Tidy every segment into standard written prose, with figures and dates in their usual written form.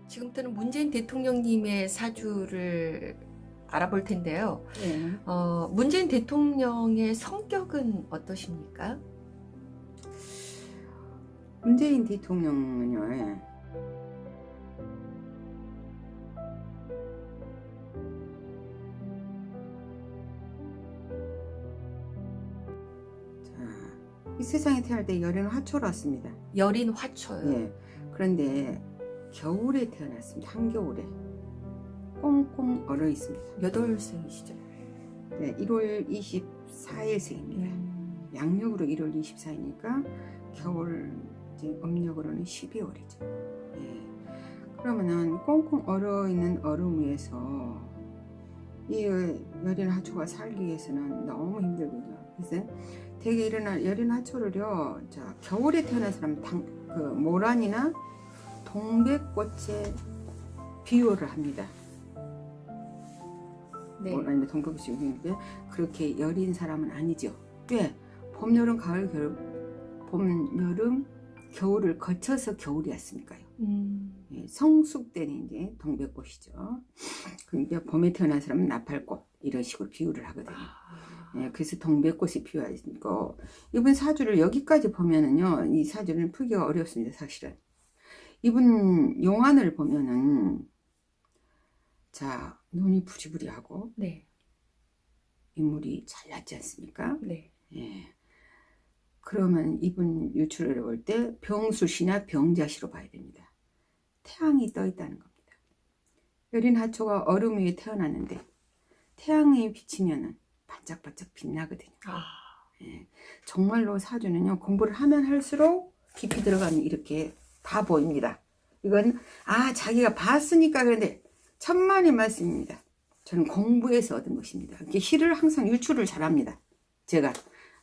지금부터는 문재인 대통령님의 사주를 알아볼 텐데요. 네. 문재인 대통령의 성격은 어떠십니까? 문재인 대통령은요, 이 세상에 태어날 때 열인 화초로 왔습니다. 여린 화초요. 예. 그런데 겨울에 태어났습니다. 한겨울에. 꽁꽁 얼어 있습니다. 몇 월생이시죠? 네, 1월 24일생입니다. 양력으로 1월 24일이니까 겨울 이제 음력으로는 12월이죠. 예. 그러면은 꽁꽁 얼어 있는 얼음 위에서 이 여린 하초가 살기 위해서는 너무 힘들거든요. 그래서 되게 일어날 여린 하초를요, 자, 겨울에 태어난 사람 그 모란이나 동백꽃에 비유를 합니다. 네. 모란이나 동백꽃이 비유인데 그렇게 여린 사람은 아니죠. 왜? 봄, 여름, 가을, 겨울, 봄, 여름, 겨울을 거쳐서 겨울이 왔으니까요. 예, 성숙 때는 이제 동백꽃이죠. 그러니까 봄에 태어난 사람은 나팔꽃 이런 식으로 비유를 하거든요. 예, 그래서 동백꽃이 피어있고 이분 사주를 여기까지 보면은요, 이 사주는 풀기가 어렵습니다. 사실은 이분 용안을 보면은 자, 눈이 부리부리하고 네. 인물이 잘났지 않습니까? 네. 예. 그러면 이분 유출을 볼 때 병수시나 병자시로 봐야 됩니다. 태양이 떠 있다는 겁니다. 여린 하초가 얼음 위에 태어났는데 태양이 비치면은 반짝반짝 빛나거든요. 예. 정말로 사주는요, 공부를 하면 할수록 깊이 들어가면 이렇게 다 보입니다. 이건 자기가 봤으니까 그런데 천만의 말씀입니다. 저는 공부해서 얻은 것입니다. 이렇게 시를 항상 유출을 잘합니다. 제가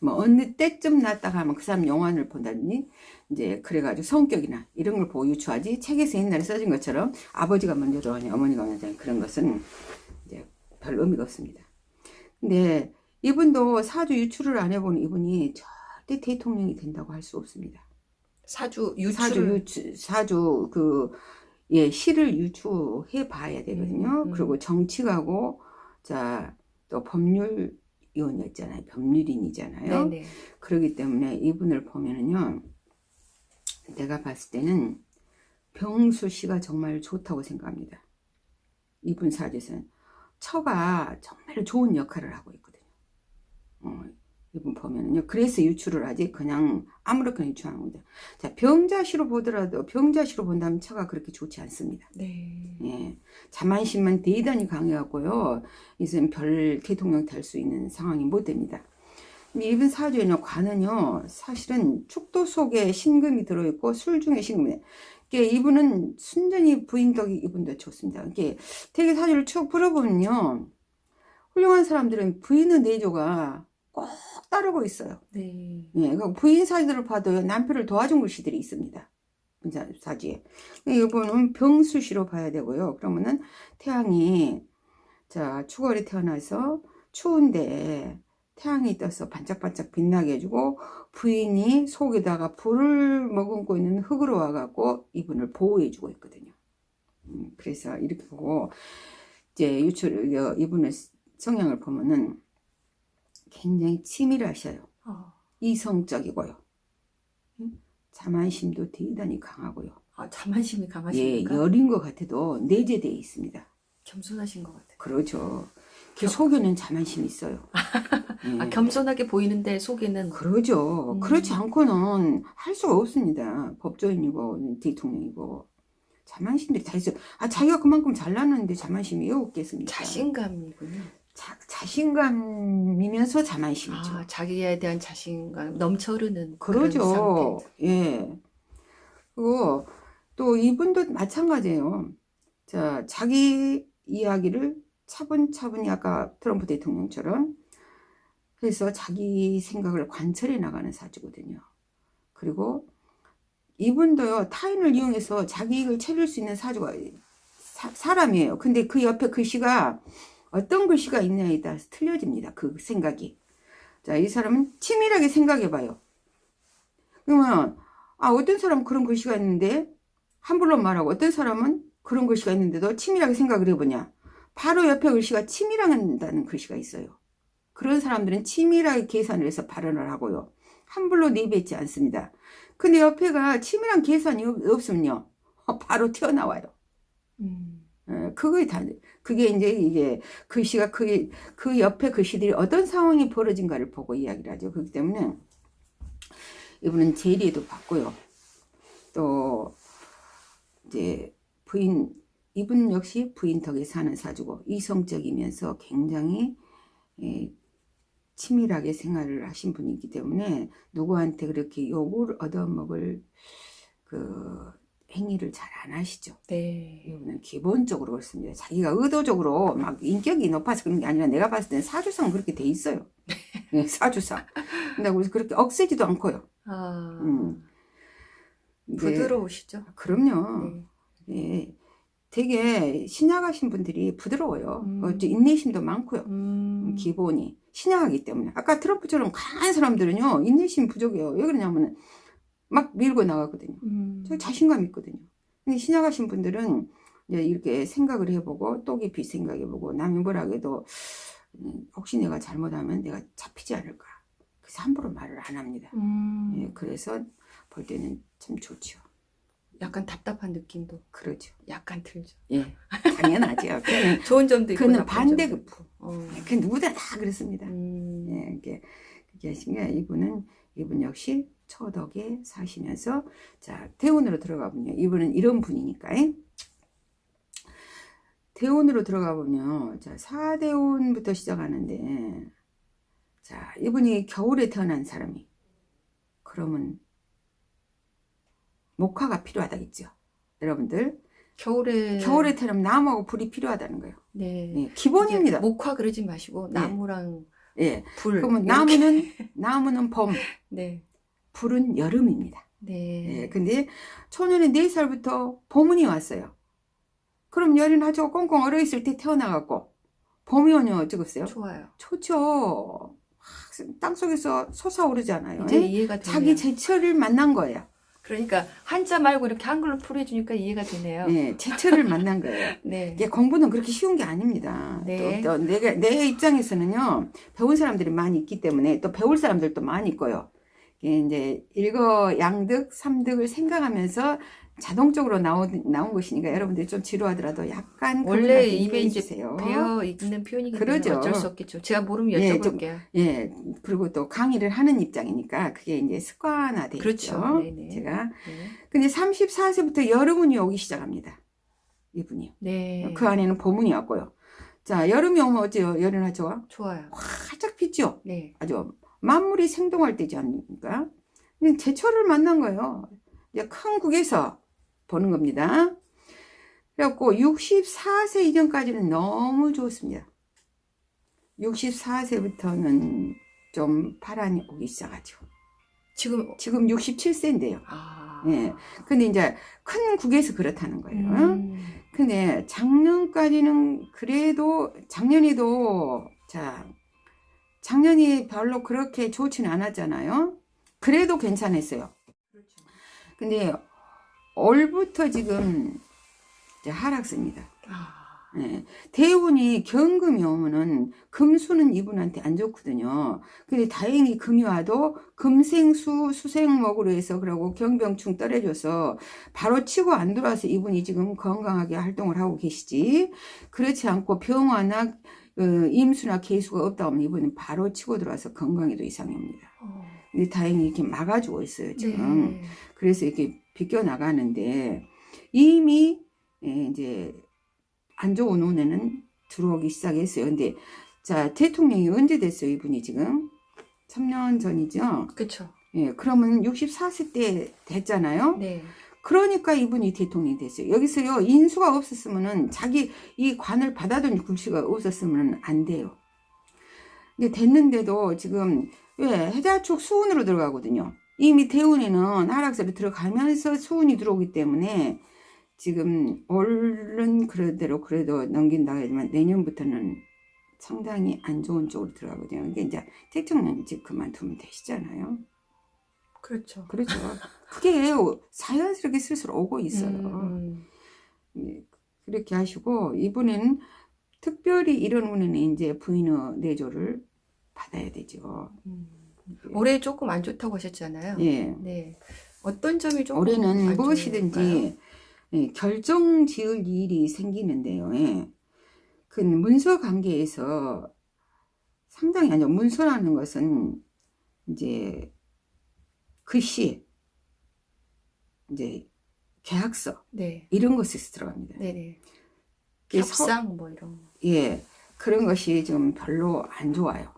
뭐 어느 때쯤 났다가 하면 그 사람 용안을 본다든지 이제 그래가지고 성격이나 이런 걸 보고 유추하지, 책에서 옛날에 써진 것처럼 아버지가 먼저 들어가니 어머니가 먼저 들어가니 그런 것은 이제 별 의미가 없습니다. 근데 이분도 사주 유출을 안 해본 이분이 절대 대통령이 된다고 할 수 없습니다. 사주 유출. 사주 시를 유추해 봐야 되거든요. 그리고 정치가고 자, 또 법률위원이었잖아요. 법률인이잖아요. 네네. 그렇기 때문에 이분을 보면은요, 내가 봤을 때는 병수 씨가 정말 좋다고 생각합니다. 이분 사주에서는 처가 정말 좋은 역할을 하고 있거든요. 이분 보면은요, 그래서 유출을 하지 그냥 아무렇게나 유출하는 겁니다. 자, 병자시로 보더라도 병자시로 본다면 처가 그렇게 좋지 않습니다. 네. 예, 자만심만 대단히 강해갖고요, 이젠 별 대통령 될 수 있는 상황이 못 됩니다. 이분 사주에는 관은요, 사실은 축도 속에 신금이 들어있고 술 중에 신금이. 이분은 순전히 부인덕이 이분도 좋습니다. 되게 사주를 쭉 풀어보면요, 훌륭한 사람들은 부인의 내조가 꼭 따르고 있어요. 네. 예, 부인 사주를 봐도 남편을 도와준 글씨들이 있습니다. 사주에. 이분은 병수시로 봐야 되고요. 그러면은 태양이 자, 추월에 태어나서 추운데 태양이 떠서 반짝반짝 빛나게 해주고 부인이 속에다가 불을 머금고 있는 흙으로 와갖고 이분을 보호해주고 있거든요. 그래서 이렇게 보고 이제 이분의 성향을 보면은 굉장히 치밀하셔요. 이성적이고요. 자만심도 대단히 강하고요. 자만심이 강하십니까? 예, 여린 것 같아도 내재되어 있습니다. 겸손하신 것 같아요. 그렇죠. 그 속에는 자만심이 있어요. 예. 겸손하게 보이는데 속에는. 그러죠. 그렇지 않고는 할 수가 없습니다. 법조인이고 대통령이고 자만심들이 다 있어요. 자기가 그만큼 잘났는데 자만심이 왜 없겠습니까? 자신감이군요. 자신감이면서 자만심이죠. 자기에 대한 자신감 넘쳐 흐르는 그러죠. 그런 상태. 예. 그리고 또 이분도 마찬가지예요. 자, 자기 이야기를 차분차분히 아까 트럼프 대통령처럼 해서 자기 생각을 관철해 나가는 사주거든요. 그리고 이분도요, 타인을 이용해서 자기 이익을 챙길 수 있는 사주가 사람이에요. 근데 그 옆에 글씨가 어떤 글씨가 있냐에 따라서 틀려집니다. 그 생각이. 자, 이 사람은 치밀하게 생각해 봐요. 그러면 어떤 사람은 그런 글씨가 있는데 함부로 말하고, 어떤 사람은 그런 글씨가 있는데도 치밀하게 생각을 해보냐. 바로 옆에 글씨가 치밀한다는 글씨가 있어요. 그런 사람들은 치밀하게 계산을 해서 발언을 하고요. 함부로 내뱉지 않습니다. 근데 옆에가 치밀한 계산이 없으면요. 바로 튀어나와요. 그게 이제 이게 글씨가 그 옆에 글씨들이 어떤 상황이 벌어진가를 보고 이야기를 하죠. 그렇기 때문에 이분은 제리에도 받고요. 또 이제 이분 역시 부인 덕에 사는 사주고 이성적이면서 굉장히 치밀하게 생활을 하신 분이기 때문에 누구한테 그렇게 욕을 얻어먹을 그 행위를 잘 안 하시죠. 네. 이분은 기본적으로 그렇습니다. 자기가 의도적으로 막 인격이 높아서 그런 게 아니라 내가 봤을 때는 사주상 그렇게 돼 있어요. 네, 사주상. 근데 그렇게 억세지도 않고요. 부드러우시죠? 그럼요. 네. 되게 신약하신 분들이 부드러워요. 인내심도 많고요. 기본이 신약하기 때문에. 아까 트럼프처럼 강한 사람들은요 인내심 부족해요. 왜 그러냐면 막 밀고 나가거든요. 저 자신감 있거든요. 근데 신약하신 분들은 이제 이렇게 생각을 해보고 또 깊이 생각해보고 남이 뭐라 해도 혹시 내가 잘못하면 내가 잡히지 않을까. 그래서 함부로 말을 안 합니다. 예, 그래서 볼 때는 참 좋죠. 약간 답답한 느낌도 그러죠. 약간 들죠. 예, 당연하죠. 좋은 점도 있고 그는 나쁜 반대급부. 점도 있고. 그 누구나 다 그렇습니다. 예, 그게 하시면 이분 역시 초덕에 사시면서 자 대운으로 들어가 보면 이분은 이런 분이니까 대운으로 들어가 보면 자 4대운부터 시작하는데 자 이분이 겨울에 태어난 사람이 그러면 목화가 필요하다겠죠. 여러분들 겨울에 태어나면 나무하고 불이 필요하다는 거예요. 네. 네, 기본입니다. 목화 그러지 마시고 나무랑 예. 불. 그러면 나무는 봄, 네. 불은 여름입니다. 네. 예. 근데 초년에 4살부터 봄운이 왔어요. 그럼 열이 나죠. 꽁꽁 얼어 있을 때 태어나갖고 봄이 오면 어쩌겠어요? 좋아요. 좋죠. 땅속에서 솟아오르잖아요. 이제 이해가 되네요. 자기 제철을 만난 거예요. 그러니까 한자 말고 이렇게 한글로 풀어주니까 이해가 되네요. 네, 제철을 만난 거예요. 네. 이게 공부는 그렇게 쉬운 게 아닙니다. 네. 또 내 입장에서는요, 배운 사람들이 많이 있기 때문에 또 배울 사람들도 많이 있고요. 이제 일거양득, 삼득을 생각하면서 자동적으로 나온 것이니까 여러분들이 좀 지루하더라도 약간 원래 입에 이제 주세요. 배어 있는 표현이기 때문에 그러죠. 어쩔 수 없겠죠. 제가 모르면 예, 여쭤볼게요. 예, 그리고 또 강의를 하는 입장이니까 그게 이제 습관화돼 있죠. 그렇죠. 네네. 제가. 네. 근데 34세부터 여름운이 오기 시작합니다. 이분이. 네. 그 안에는 봄운이 왔고요. 자, 여름이 오면 어째요? 열이 나죠? 좋아요. 활짝 피죠? 네. 아주 만물이 생동할 때지 않습니까? 제철을 만난 거예요. 이제 큰 국에서 보는 겁니다. 그래갖고 64세 이전까지는 너무 좋습니다. 64세부터는 좀 파란이 오기 시작하죠. 지금 67세인데요. 아. 예. 근데 이제 큰 국에서 그렇다는 거예요. 근데 작년까지는 그래도 작년이 별로 그렇게 좋지는 않았잖아요. 그래도 괜찮았어요. 근데 올부터 지금 이제 하락세입니다. 네. 대운이 경금이 오면은 금수는 이분한테 안 좋거든요. 근데 다행히 금이 와도 금생수 수생목으로 해서 그러고 경병충 떨어져서 바로 치고 안 들어와서 이분이 지금 건강하게 활동을 하고 계시지. 그렇지 않고 병화나 임수나 개수가 없다 하면 이분은 바로 치고 들어와서 건강에도 이상입니다. 근데 다행히 이렇게 막아주고 있어요 지금. 네. 그래서 이렇게 비껴 나가는데 이미 이제 안 좋은 운에는 들어오기 시작했어요. 근데 자 대통령이 언제 됐어요? 이분이 지금 3년 전이죠. 그렇죠. 예, 그러면 64세 때 됐잖아요. 네. 그러니까 이분이 대통령이 됐어요. 여기서요 인수가 없었으면은 자기 이 관을 받아둔 글씨가 없었으면 안 돼요. 근데 됐는데도 지금 왜 해자축 수운으로 들어가거든요. 이미 대운에는 하락세로 들어가면서 수운이 들어오기 때문에 지금 얼른 그대로 그래도 넘긴다고 하지만 내년부터는 상당히 안 좋은 쪽으로 들어가거든요. 이게 이제 대통령 집 그만두면 되시잖아요. 그렇죠. 그렇죠. 그게 자연스럽게 스스로 오고 있어요. 그렇게 하시고 이번에는 특별히 이런 운에는 이제 부인의 내조를 받아야 되죠. 올해 조금 안 좋다고 하셨잖아요. 예. 네. 어떤 점이 조금 올해는 안 무엇이든지 좋을까요? 예, 결정 지을 일이 생기는데요. 예. 그 문서 관계에서 상당히 아니요. 문서라는 것은 이제 글씨, 이제 계약서 네. 이런 것에서 들어갑니다. 네네. 이게 협상 뭐 이런 거. 예, 그런 것이 좀 별로 안 좋아요.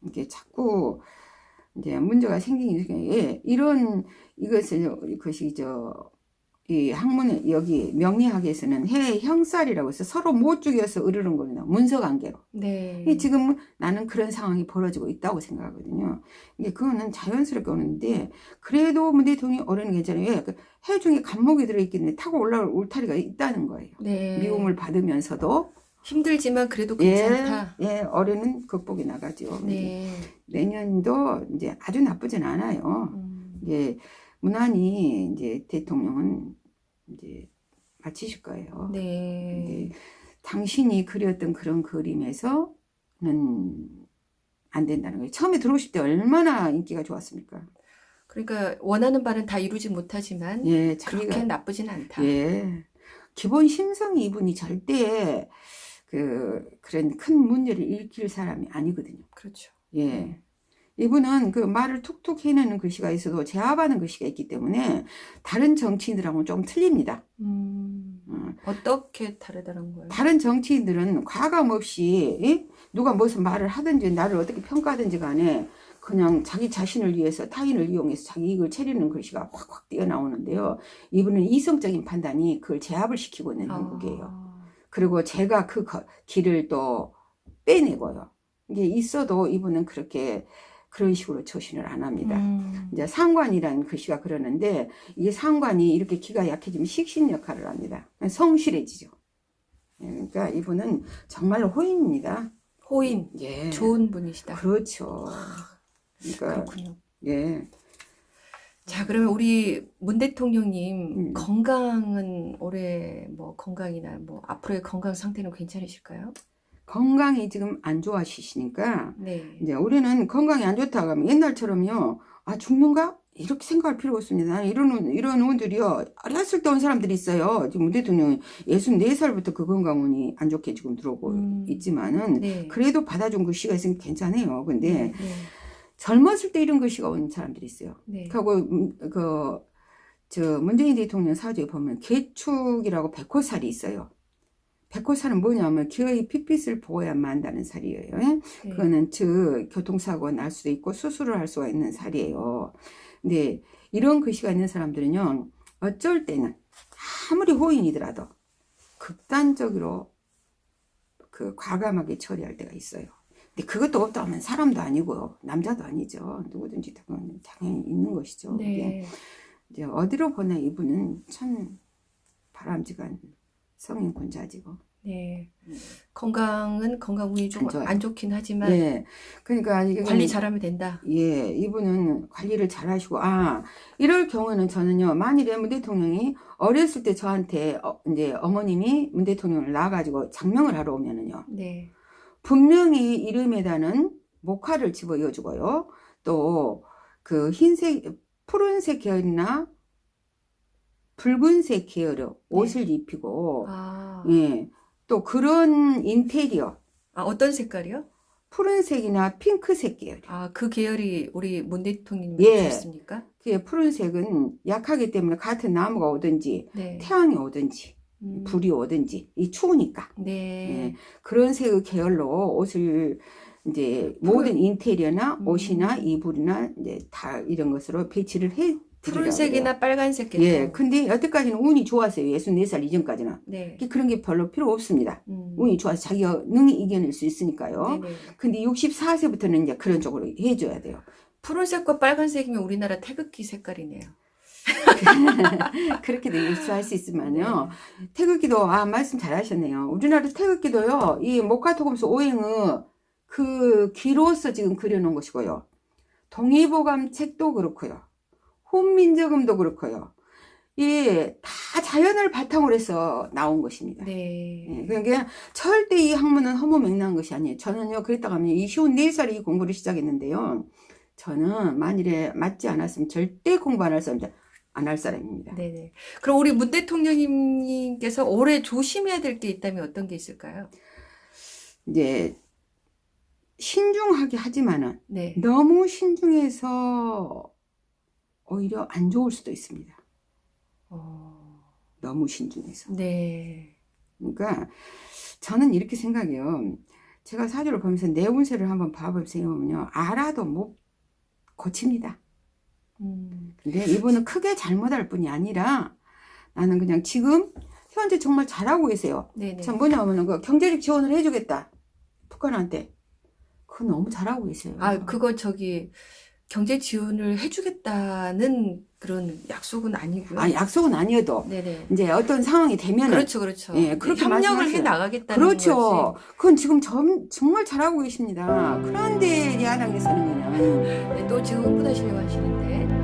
이게 자꾸 이제 문제가 생기는 중에 예, 이것이 이 학문에 여기 명리학에서는 해형살이라고 해서 서로 못 죽여서 으르는 겁니다. 문서 관계로. 네. 지금 나는 그런 상황이 벌어지고 있다고 생각하거든요. 이게 그거는 자연스럽게 오는데 그래도 문 대통령이 올해는 괜찮아요. 왜? 해 중에 간목이 들어있기 때문에 타고 올라올 울타리가 있다는 거예요. 네. 미움을 받으면서도 힘들지만 그래도 예, 괜찮다. 예, 올해는 극복이 나가죠. 네. 내년도 이제 아주 나쁘진 않아요. 이제 무난히 이제 대통령은 이제 마치실 거예요. 네. 근데 당신이 그렸던 그런 그림에서는 안 된다는 거예요. 처음에 들어오실 때 얼마나 인기가 좋았습니까? 그러니까 원하는 바는 다 이루지 못하지만 예, 그렇게 자기가 나쁘진 않다. 예, 기본 심성이 이분이 절대 그런 큰 문제를 일으킬 사람이 아니거든요. 그렇죠. 예. 이분은 그 말을 툭툭 해내는 글씨가 있어도 제압하는 글씨가 있기 때문에 다른 정치인들하고는 좀 틀립니다. 어떻게 다르다는 거예요? 다른 정치인들은 과감 없이 예? 누가 무슨 말을 하든지 나를 어떻게 평가하든지 간에 그냥 자기 자신을 위해서 타인을 이용해서 자기 이익을 채리는 글씨가 확확 뛰어나오는데요. 이분은 이성적인 판단이 그걸 제압을 시키고 있는 행복이에요. 그리고 제가 그 길을 또 빼내고요. 이게 있어도 이분은 그런 식으로 처신을 안 합니다. 이제 상관이라는 글씨가 그러는데 이게 상관이 이렇게 기가 약해지면 식신 역할을 합니다. 성실해지죠. 그러니까 이분은 정말로 호인입니다. 호인. 예. 좋은 분이시다. 그렇죠. 그러니까 그렇군요. 예. 자, 그러면 우리 문 대통령님 건강은 올해 뭐 건강이나 뭐 앞으로의 건강 상태는 괜찮으실까요? 건강이 지금 안 좋아지시니까 네. 이제 우리는 건강이 안 좋다고 하면 옛날처럼요. 아, 죽는가? 이렇게 생각할 필요가 없습니다. 이런 분들이요. 어렸을 때 온 사람들이 있어요. 지금 문 대통령이 64살부터 그 건강운이 안 좋게 지금 들어오고 있지만은 네. 그래도 받아준 글씨가 있으면 괜찮아요. 근데 네. 젊었을 때 이런 글씨가 온 사람들이 있어요. 네. 그리고 문재인 대통령 사주에 보면 개축이라고 백호살이 있어요. 백호살은 뭐냐면 기어이 핏빛을 보아야 만다는 살이에요. 네. 그거는 즉 교통사고가 날 수도 있고 수술을 할 수가 있는 살이에요. 근데 이런 글씨가 있는 사람들은요. 어쩔 때는 아무리 호인이더라도 극단적으로 과감하게 처리할 때가 있어요. 근데 그것도 없다 하면 사람도 아니고요. 남자도 아니죠. 누구든지 당연히 있는 것이죠. 네. 이제 어디로 보나 이분은 참 바람직한 성인군자지고. 네. 건강은 건강 운이 좀 안 좋긴 하지만 예. 그러니까 관리 잘하면 된다. 예. 이분은 관리를 잘하시고 이럴 경우는 저는요. 만일에 문 대통령이 어렸을 때 저한테 이제 어머님이 문 대통령을 낳아가지고 장명을 하러 오면은요. 네. 분명히 이름에다는 목화를 집어넣어주고요. 또 그 푸른색 계열이나 붉은색 계열의 옷을 입히고 예. 또 그런 인테리어. 어떤 색깔이요? 푸른색이나 핑크색 계열. 그 계열이 우리 문 대통령님이 예. 좋습니까? 그 푸른색은 약하기 때문에 같은 나무가 오든지 네. 태양이 오든지 불이 오든지 이 추우니까. 네. 예. 그런 색의 계열로 옷을 이제 모든 인테리어나 옷이나 이불이나 이제 다 이런 것으로 배치를 해. 푸른색이나 빨간색 계열. 예, 근데 여태까지는 운이 좋았어요. 64살 이전까지는. 네. 그런 게 별로 필요 없습니다. 운이 좋아서 자기가 능히 이겨낼 수 있으니까요. 네네. 근데 64세부터는 이제 그런 쪽으로 해줘야 돼요. 푸른색과 빨간색이면 우리나라 태극기 색깔이네요. 그렇게도 일수할 수 있으면요. 태극기도 말씀 잘하셨네요. 우리나라 태극기도요. 이 목화토금수 오행의 그 기로서 지금 그려놓은 것이고요. 동의보감 책도 그렇고요. 혼민저금도 그렇고요. 다 자연을 바탕으로 해서 나온 것입니다. 네. 그러니까 절대 이 학문은 허무맹랑한 것이 아니에요. 저는요, 그랬다가 하면 이 54살에 이 공부를 시작했는데요. 저는 만일에 맞지 않았으면 절대 공부 안 할 사람입니다. 안 할 사람입니다. 네네. 그럼 우리 문 대통령님께서 올해 조심해야 될 게 있다면 어떤 게 있을까요? 이제 신중하게 하지만은 네. 너무 신중해서 오히려 안 좋을 수도 있습니다. 너무 신중해서. 네. 그러니까 저는 이렇게 생각해요. 제가 사주를 보면서 내 운세를 한번 봐보면요, 알아도 못 고칩니다. 근데 이분은 크게 잘못할 뿐이 아니라 나는 그냥 지금 현재 정말 잘하고 계세요. 네네. 참 뭐냐면은 그 경제적 지원을 해주겠다, 북한한테. 그거 너무 잘하고 계세요. 아, 그거 경제 지원을 해주겠다는 그런 약속은 아니고요. 아니, 약속은 아니어도 네네. 이제 어떤 상황이 되면은 그렇죠, 그렇죠. 예, 그렇게 협력을 말씀하세요. 해 나가겠다는 그렇죠. 거지. 그건 지금 정말 잘하고 계십니다. 그런데 야당에서는 그냥 네, 또 지금 흥분하시려고 하시는데.